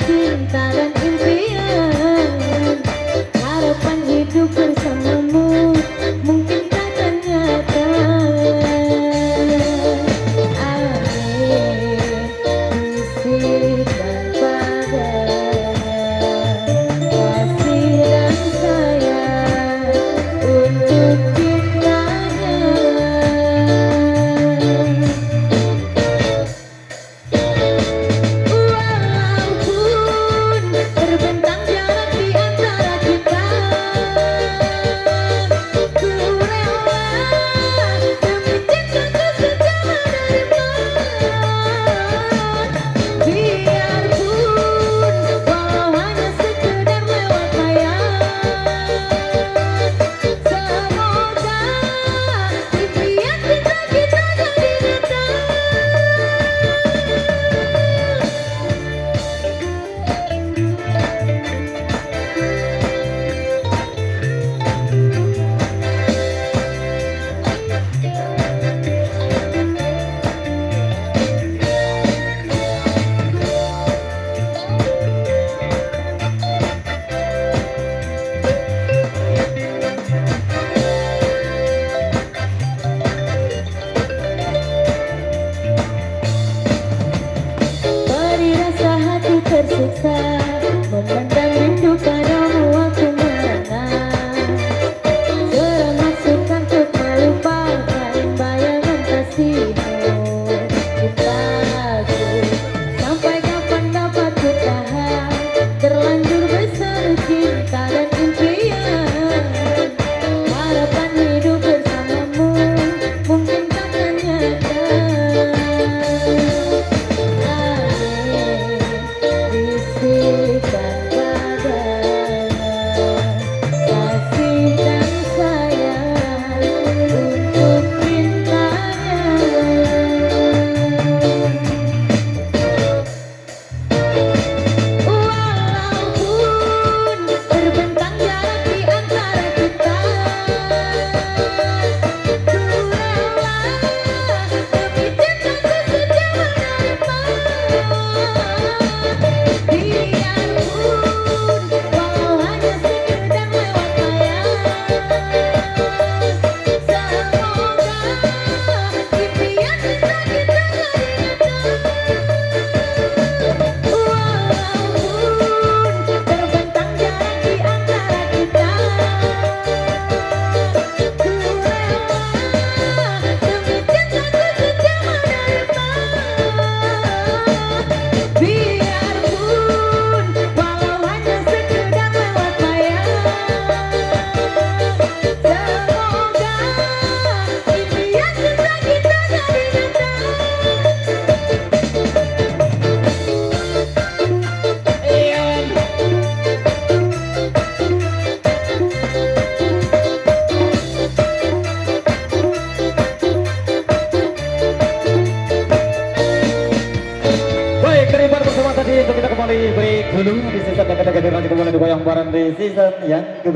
cinta dan impian, harapan hidup bersamamu mungkin takkan nyata. Amin, bisikkan padanya kasih dan sayang untuk cintanya. Walaupun terbentang jarak di antara kita, ku rela demi cintaku sejauh dari biarpun walau hanya sekedar lewat layar, semoga impian cinta kita jadi nyata. Beri rasa hati tersiksa, memandang rindu padamu aku merana. Termasuk untuk melupakan bayangan kasihmu, cintaku. Sampai kapan dapat ku tahan, terlanjur besar cinta dan impian, harapan hidup bersamamu mungkin takkan nyata. Bisikkan padanya kasih dan sayang untuk cintanya. Walaupun terbentang jarak di antara kita, ku rela demi cintaku sejauh dari biarpun walau hanya sekedar lewat layar, semoga impian cinta kita jadi nyata. Walaupun terbentang jarak di antara kita, ku rela demi cintaku sejauh dari biarpun walau hanya sekedar lewat layar, semoga impian cinta kita jadi nyata. Baik, terima bersama tadi untuk kita kembali break dulu di season yang ketiga, nanti kembali di goyang bareng di season yang kedua.